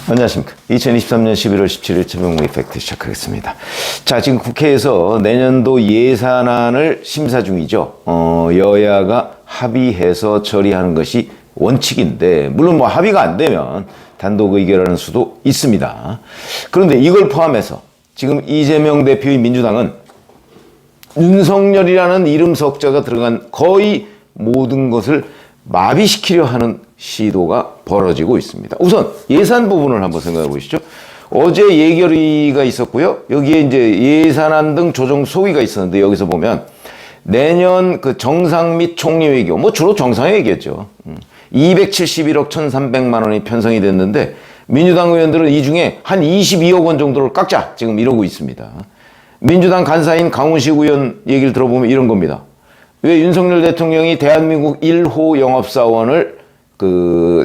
안녕하십니까. 2023년 11월 17일 최병욱의 팩트 시작하겠습니다. 자, 지금 국회에서 내년도 예산안을 심사 중이죠. 여야가 합의해서 처리하는 것이 원칙인데, 물론 뭐 합의가 안 되면 단독 의결하는 수도 있습니다. 그런데 이걸 포함해서 지금 이재명 대표의 민주당은 윤석열이라는 이름 석자가 들어간 거의 모든 것을 마비시키려 하는 시도가 벌어지고 있습니다. 우선 예산 부분을 한번 생각해 보시죠. 어제 예결위가 있었고요. 여기에 이제 예산안 등 조정 소위가 있었는데, 여기서 보면 내년 그 정상 및 총리 외교, 뭐 주로 정상 외교죠. 271억 1,300만 원이 편성이 됐는데, 민주당 의원들은 이 중에 한 22억 원 정도를 깎자 지금 이러고 있습니다. 민주당 간사인 강훈식 의원 얘기를 들어보면 이런 겁니다. 왜 윤석열 대통령이 대한민국 1호 영업사원을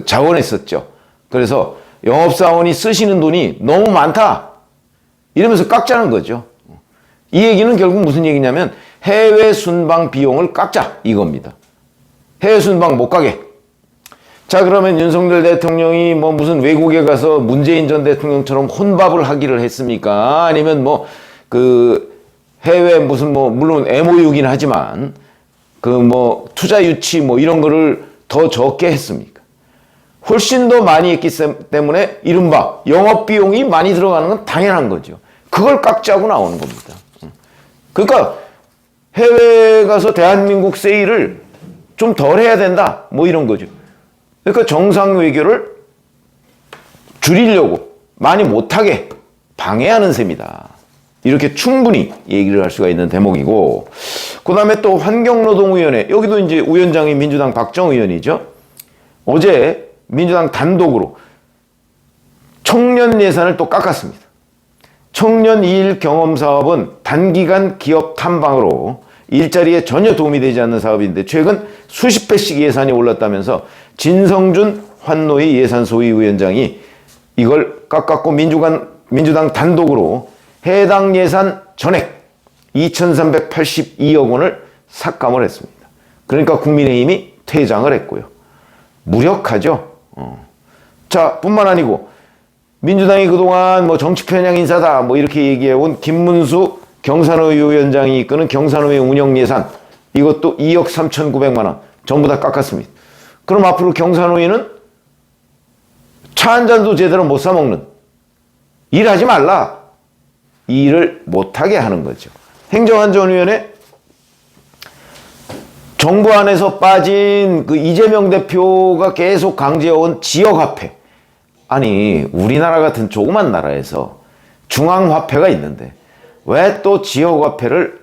자원했었죠. 그래서 영업사원이 쓰시는 돈이 너무 많다 이러면서 깎자는 거죠. 이 얘기는 결국 무슨 얘기냐면 해외 순방 비용을 깎자 이겁니다. 해외 순방 못 가게. 자, 그러면 윤석열 대통령이 뭐 무슨 외국에 가서 문재인 전 대통령처럼 혼밥을 하기를 했습니까? 아니면 뭐 해외 무슨 뭐 물론 MOU긴 하지만 투자 유치 뭐 이런 거를 더 적게 했습니까? 훨씬 더 많이 했기 때문에 이른바 영업비용이 많이 들어가는 건 당연한 거죠. 그걸 깎자고 나오는 겁니다. 그러니까 해외에 가서 대한민국 세일을 좀 덜 해야 된다 뭐 이런 거죠. 그러니까 정상 외교를 줄이려고 많이 못하게 방해하는 셈이다. 이렇게 충분히 얘기를 할 수가 있는 대목이고, 그 다음에 또 환경노동위원회, 여기도 이제 위원장이 민주당 박정 의원이죠. 어제 민주당 단독으로 청년 예산을 또 깎았습니다. 청년 2일 경험사업은 단기간 기업 탐방으로 일자리에 전혀 도움이 되지 않는 사업인데 최근 수십 배씩 예산이 올랐다면서 진성준 환노위 예산소위 위원장이 이걸 깎았고, 민주당 단독으로 해당 예산 전액 2,382억 원을 삭감을 했습니다. 그러니까 국민의힘이 퇴장을 했고요. 무력하죠. 자, 뿐만 아니고 민주당이 그동안 뭐 정치 편향 인사다 뭐 이렇게 얘기해온 김문수 경산의회 위원장이 이끄는 경산의회 운영 예산, 이것도 2억 3,900만 원 전부 다 깎았습니다. 그럼 앞으로 경산의회는 차 한 잔도 제대로 못 사 먹는, 일하지 말라, 일을 못하게 하는 거죠. 행정안전위원회, 정부 안에서 빠진 이재명 대표가 계속 강조해온 지역화폐. 아니, 우리나라 같은 조그만 나라에서 중앙화폐가 있는데 왜 또 지역화폐를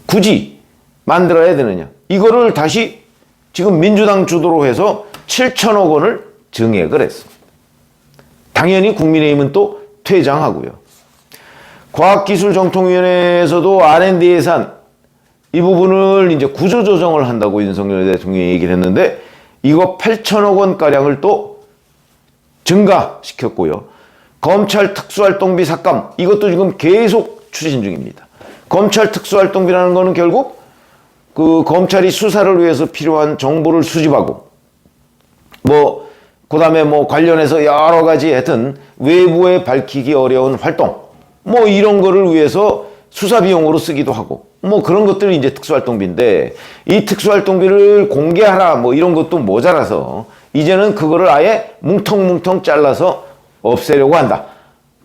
굳이 만들어야 되느냐. 이거를 다시 지금 민주당 주도로 해서 7천억 원을 증액을 했습니다. 당연히 국민의힘은 또 퇴장하고요. 과학기술정통위원회에서도 R&D 예산 이 부분을 이제 구조조정을 한다고 윤석열 대통령이 얘기를 했는데, 이거 8천억 원가량을 또 증가시켰고요. 검찰 특수활동비 삭감, 이것도 지금 계속 추진 중입니다. 검찰 특수활동비라는 거는 결국 검찰이 수사를 위해서 필요한 정보를 수집하고 그 다음에 관련해서 여러 가지 하여튼 외부에 밝히기 어려운 활동 이런 거를 위해서 수사 비용으로 쓰기도 하고 그런 것들이 이제 특수활동비인데, 이 특수활동비를 공개하라 이런 것도 모자라서 이제는 그거를 아예 뭉텅뭉텅 잘라서 없애려고 한다.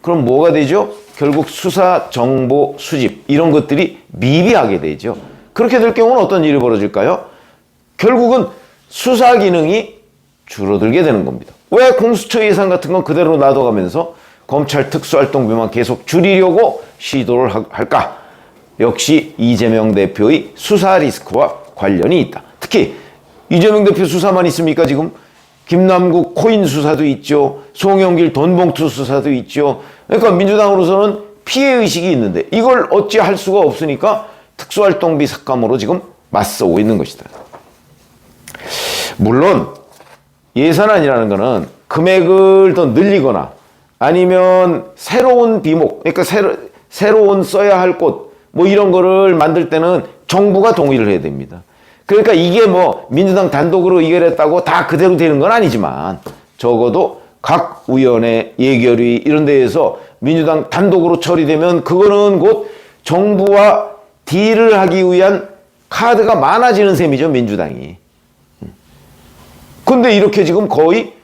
그럼 뭐가 되죠? 결국 수사 정보 수집 이런 것들이 미비하게 되죠. 그렇게 될 경우는 어떤 일이 벌어질까요? 결국은 수사 기능이 줄어들게 되는 겁니다. 왜 공수처 예산 같은 건 그대로 놔둬가면서 검찰 특수활동비만 계속 줄이려고 시도를 할까? 역시 이재명 대표의 수사 리스크와 관련이 있다. 특히 이재명 대표 수사만 있습니까? 지금 김남국 코인 수사도 있죠. 송영길 돈봉투 수사도 있죠. 그러니까 민주당으로서는 피해의식이 있는데 이걸 어찌 할 수가 없으니까 특수활동비 삭감으로 지금 맞서고 있는 것이다. 물론 예산안이라는 거는 금액을 더 늘리거나 아니면 새로운 비목, 그러니까 새로운 써야 할 곳 이런 거를 만들 때는 정부가 동의를 해야 됩니다. 그러니까 이게 민주당 단독으로 의결했다고 다 그대로 되는 건 아니지만 적어도 각 위원회, 예결위 이런 데에서 민주당 단독으로 처리되면 그거는 곧 정부와 딜을 하기 위한 카드가 많아지는 셈이죠, 민주당이. 근데 이렇게 지금 거의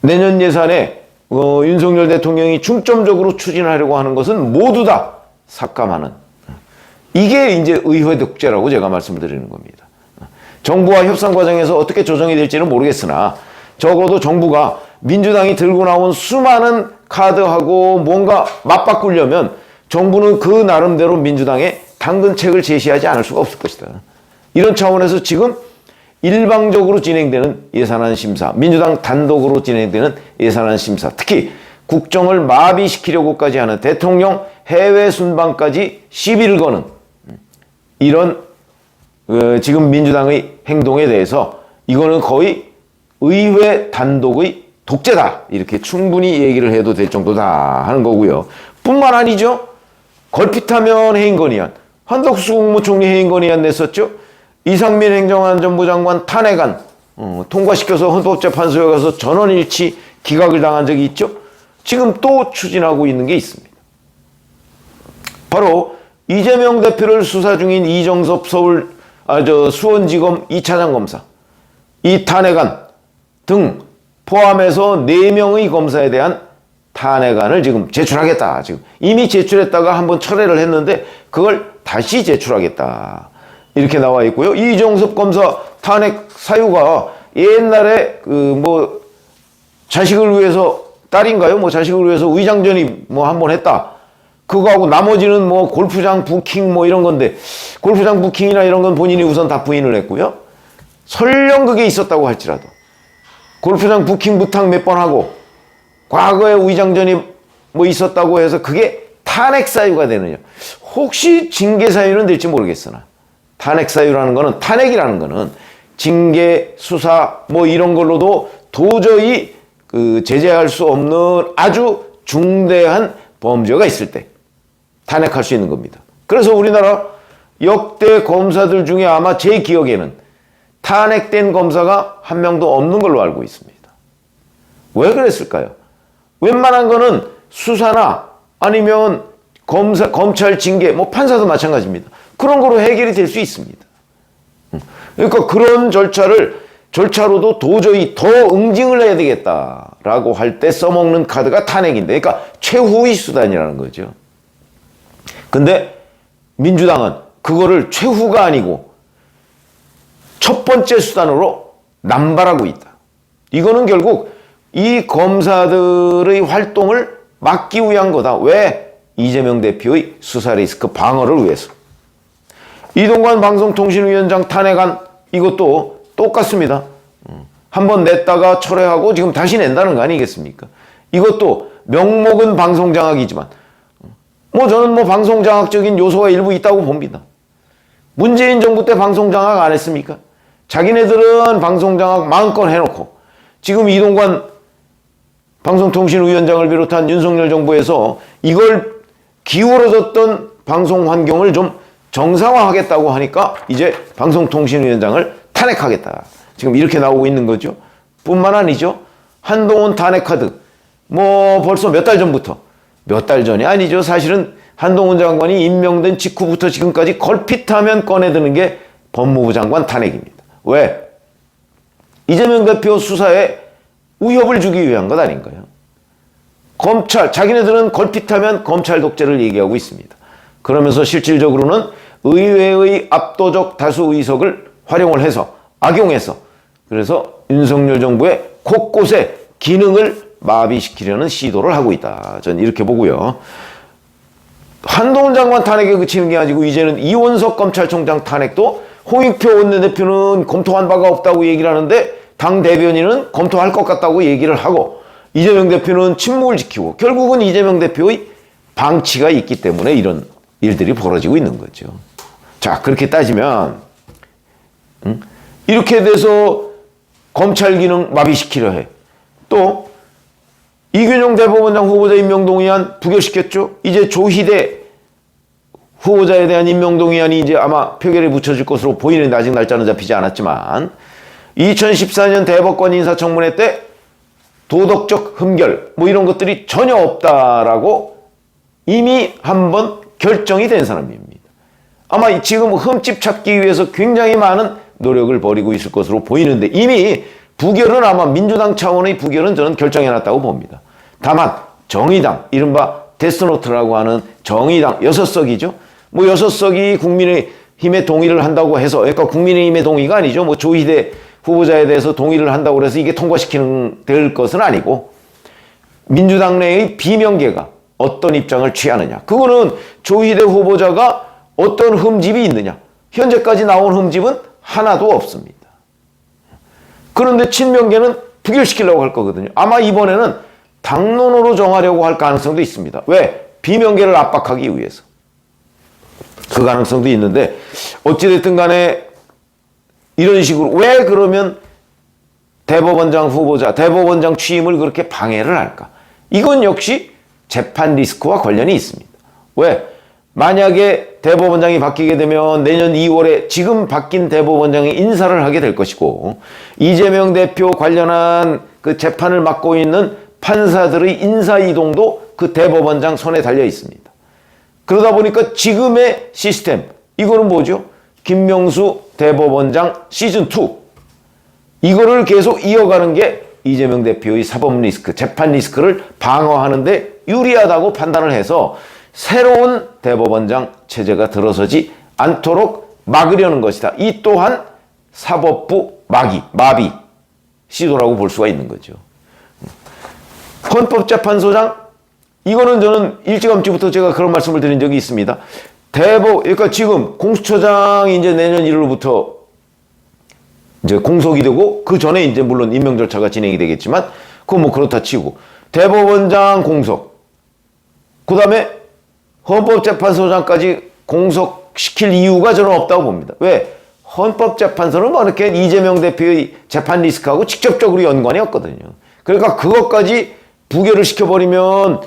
내년 예산에 윤석열 대통령이 중점적으로 추진하려고 하는 것은 모두 다 삭감하는, 이게 이제 의회 독재라고 제가 말씀을 드리는 겁니다. 정부와 협상 과정에서 어떻게 조정이 될지는 모르겠으나 적어도 정부가 민주당이 들고 나온 수많은 카드하고 뭔가 맞바꾸려면 정부는 그 나름대로 민주당의 당근책을 제시하지 않을 수가 없을 것이다. 이런 차원에서 지금 일방적으로 진행되는 예산안 심사, 민주당 단독으로 진행되는 예산안 심사, 특히 국정을 마비시키려고까지 하는 대통령 해외 순방까지 시비를 거는 이런 지금 민주당의 행동에 대해서 이거는 거의 의회 단독의 독재다, 이렇게 충분히 얘기를 해도 될 정도다 하는 거고요. 뿐만 아니죠. 걸핏하면 해임건의안, 한덕수 국무총리 해임건의안 냈었죠. 이상민 행정안전부 장관 탄핵안 통과시켜서 헌법재판소에 가서 전원일치 기각을 당한 적이 있죠. 지금 또 추진하고 있는 게 있습니다. 바로 이재명 대표를 수사 중인 이정섭 수원지검 2차장 검사, 이 탄핵안 등 포함해서 4명의 검사에 대한 탄핵안을 지금 제출하겠다. 지금 이미 제출했다가 한번 철회를 했는데 그걸 다시 제출하겠다, 이렇게 나와 있고요. 이정섭 검사 탄핵 사유가 옛날에 자식을 위해서, 딸인가요? 자식을 위해서 위장전입 한번 했다. 그거하고 나머지는 골프장 부킹 이런 건데, 골프장 부킹이나 이런 건 본인이 우선 다 부인을 했고요. 설령 그게 있었다고 할지라도 골프장 부킹 부탁 몇 번 하고 과거에 위장전입 있었다고 해서 그게 탄핵 사유가 되느냐. 혹시 징계 사유는 될지 모르겠으나 탄핵 사유라는 거는, 탄핵이라는 거는 징계, 수사 이런 걸로도 도저히 제재할 수 없는 아주 중대한 범죄가 있을 때 탄핵할 수 있는 겁니다. 그래서 우리나라 역대 검사들 중에 아마 제 기억에는 탄핵된 검사가 한 명도 없는 걸로 알고 있습니다. 왜 그랬을까요? 웬만한 거는 수사나 아니면 검찰 징계, 판사도 마찬가지입니다. 그런 거로 해결이 될 수 있습니다. 그러니까 그런 절차로도 도저히 더 응징을 해야 되겠다라고 할 때 써먹는 카드가 탄핵인데, 그러니까 최후의 수단이라는 거죠. 근데 민주당은 그거를 최후가 아니고 첫 번째 수단으로 남발하고 있다. 이거는 결국 이 검사들의 활동을 막기 위한 거다. 왜? 이재명 대표의 수사 리스크 방어를 위해서. 이동관 방송통신위원장 탄핵안, 이것도 똑같습니다. 한번 냈다가 철회하고 지금 다시 낸다는 거 아니겠습니까? 이것도 명목은 방송장악이지만 저는 방송장악적인 요소가 일부 있다고 봅니다. 문재인 정부 때 방송장악 안 했습니까? 자기네들은 방송장악 마음껏 해놓고 지금 이동관 방송통신위원장을 비롯한 윤석열 정부에서 이걸 기울어졌던 방송 환경을 좀 정상화하겠다고 하니까 이제 방송통신위원장을 탄핵하겠다. 지금 이렇게 나오고 있는 거죠. 뿐만 아니죠. 한동훈 탄핵 카드. 벌써 몇 달 전부터. 몇 달 전이 아니죠. 사실은 한동훈 장관이 임명된 직후부터 지금까지 걸핏하면 꺼내드는 게 법무부 장관 탄핵입니다. 왜? 이재명 대표 수사에 위협을 주기 위한 것 아닌가요? 자기네들은 걸핏하면 검찰 독재를 얘기하고 있습니다. 그러면서 실질적으로는 의회의 압도적 다수 의석을 활용을 해서, 악용해서, 그래서 윤석열 정부의 곳곳에 기능을 마비시키려는 시도를 하고 있다. 저는 이렇게 보고요. 한동훈 장관 탄핵에 그치는 게 아니고 이제는 이원석 검찰총장 탄핵도 홍익표 원내대표는 검토한 바가 없다고 얘기를 하는데 당 대변인은 검토할 것 같다고 얘기를 하고, 이재명 대표는 침묵을 지키고, 결국은 이재명 대표의 방치가 있기 때문에 이런 일들이 벌어지고 있는 거죠. 자, 그렇게 따지면 이렇게 돼서 검찰 기능 마비시키려 해. 또 이균용 대법원장 후보자 임명동의안 부결시켰죠. 이제 조희대 후보자에 대한 임명동의안이 이제 아마 표결에 붙여질 것으로 보이는데 아직 날짜는 잡히지 않았지만 2014년 대법관 인사청문회 때 도덕적 흠결 뭐 이런 것들이 전혀 없다라고 이미 한번 결정이 된 사람입니다. 아마 지금 흠집 찾기 위해서 굉장히 많은 노력을 벌이고 있을 것으로 보이는데 이미 부결은 아마 민주당 차원의 부결은 저는 결정해놨다고 봅니다. 다만 정의당, 이른바 데스노트라고 하는 정의당 6석이죠. 뭐 6석이 국민의힘에 동의를 한다고 해서, 그러니까 국민의힘의 동의가 아니죠. 뭐 조희대 후보자에 대해서 동의를 한다고 해서 이게 통과시키는 될 것은 아니고 민주당 내의 비명계가 어떤 입장을 취하느냐. 그거는 조희대 후보자가 어떤 흠집이 있느냐. 현재까지 나온 흠집은 하나도 없습니다. 그런데 친명계는 부결시키려고 할 거거든요. 아마 이번에는 당론으로 정하려고 할 가능성도 있습니다. 왜? 비명계를 압박하기 위해서. 그 가능성도 있는데 어찌됐든 간에 이런 식으로 왜 그러면 대법원장 후보자, 대법원장 취임을 그렇게 방해를 할까? 이건 역시 재판 리스크와 관련이 있습니다. 왜? 만약에 대법원장이 바뀌게 되면 내년 2월에 지금 바뀐 대법원장이 인사를 하게 될 것이고 이재명 대표 관련한 그 재판을 맡고 있는 판사들의 인사 이동도 그 대법원장 손에 달려 있습니다. 그러다 보니까 지금의 시스템, 이거는 뭐죠? 김명수 대법원장 시즌2. 이거를 계속 이어가는 게 이재명 대표의 사법 리스크, 재판 리스크를 방어하는데 유리하다고 판단을 해서 새로운 대법원장 체제가 들어서지 않도록 막으려는 것이다. 이 또한 사법부 마비 시도라고 볼 수가 있는 거죠. 헌법재판소장, 이거는 저는 일찌감치부터 제가 그런 말씀을 드린 적이 있습니다. 그러니까 지금 공수처장이 이제 내년 1월부터 이제 공석이 되고 그 전에 이제 물론 임명 절차가 진행이 되겠지만 그건 뭐 그렇다 치고 대법원장 공석, 그 다음에 헌법재판소장까지 공석시킬 이유가 저는 없다고 봅니다. 왜? 헌법재판소는 뭐 이렇게 이재명 대표의 재판 리스크하고 직접적으로 연관이 없거든요. 그러니까 그것까지 부결을 시켜버리면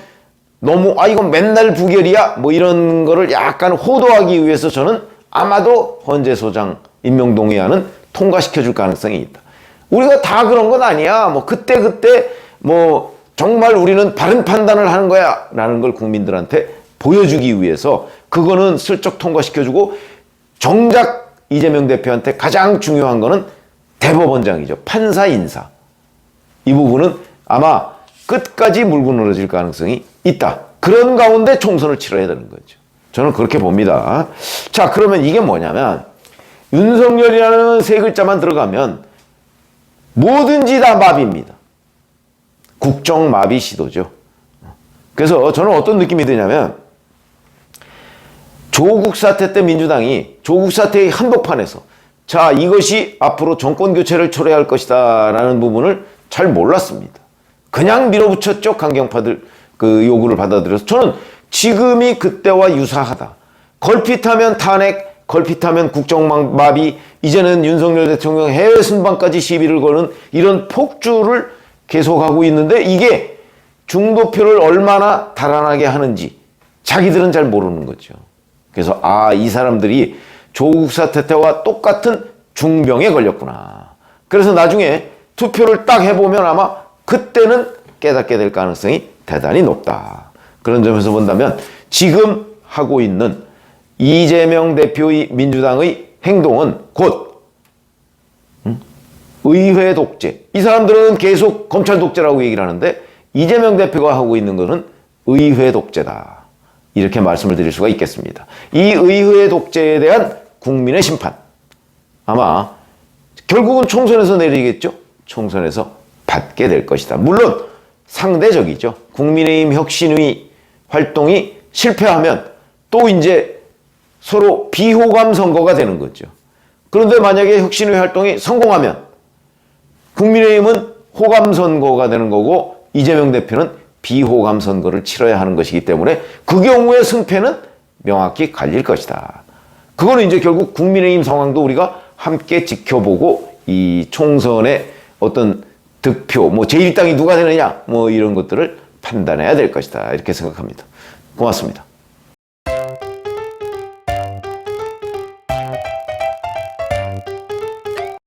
너무 이건 맨날 부결이야 뭐 이런 거를 약간 호도하기 위해서 저는 아마도 헌재소장 임명동의안은 통과시켜줄 가능성이 있다. 우리가 다 그런 건 아니야. 뭐 그때 뭐 정말 우리는 바른 판단을 하는 거야 라는 걸 국민들한테 보여주기 위해서 그거는 슬쩍 통과시켜주고 정작 이재명 대표한테 가장 중요한 거는 대법원장이죠. 판사 인사. 이 부분은 아마 끝까지 물고 늘어질 가능성이 있다. 그런 가운데 총선을 치러야 되는 거죠. 저는 그렇게 봅니다. 자, 그러면 이게 뭐냐면 윤석열이라는 세 글자만 들어가면 뭐든지 다 마비입니다. 국정 마비 시도죠. 그래서 저는 어떤 느낌이 드냐면 조국 사태 때 민주당이 조국 사태의 한복판에서 자, 이것이 앞으로 정권 교체를 초래할 것이다 라는 부분을 잘 몰랐습니다. 그냥 밀어붙였죠. 강경파들 그 요구를 받아들여서. 저는 지금이 그때와 유사하다. 걸핏하면 탄핵, 걸핏하면 국정 마비, 이제는 윤석열 대통령 해외 순방까지 시비를 거는 이런 폭주를 계속하고 있는데 이게 중도표를 얼마나 달아나게 하는지 자기들은 잘 모르는 거죠. 그래서 이 사람들이 조국 사태 때와 똑같은 중병에 걸렸구나. 그래서 나중에 투표를 딱 해보면 아마 그때는 깨닫게 될 가능성이 대단히 높다. 그런 점에서 본다면 지금 하고 있는 이재명 대표의 민주당의 행동은 곧 의회 독재. 이 사람들은 계속 검찰 독재라고 얘기를 하는데 이재명 대표가 하고 있는 것은 의회 독재다. 이렇게 말씀을 드릴 수가 있겠습니다. 이 의회 독재에 대한 국민의 심판. 아마 결국은 총선에서 내리겠죠. 총선에서 받게 될 것이다. 물론 상대적이죠. 국민의힘 혁신위 활동이 실패하면 또 이제 서로 비호감 선거가 되는 거죠. 그런데 만약에 혁신위 활동이 성공하면 국민의힘은 호감 선거가 되는 거고 이재명 대표는 비호감 선거를 치러야 하는 것이기 때문에 그 경우에 승패는 명확히 갈릴 것이다. 그거는 이제 결국 국민의힘 상황도 우리가 함께 지켜보고 이 총선의 어떤 득표, 뭐 제1당이 누가 되느냐, 뭐 이런 것들을 판단해야 될 것이다. 이렇게 생각합니다. 고맙습니다.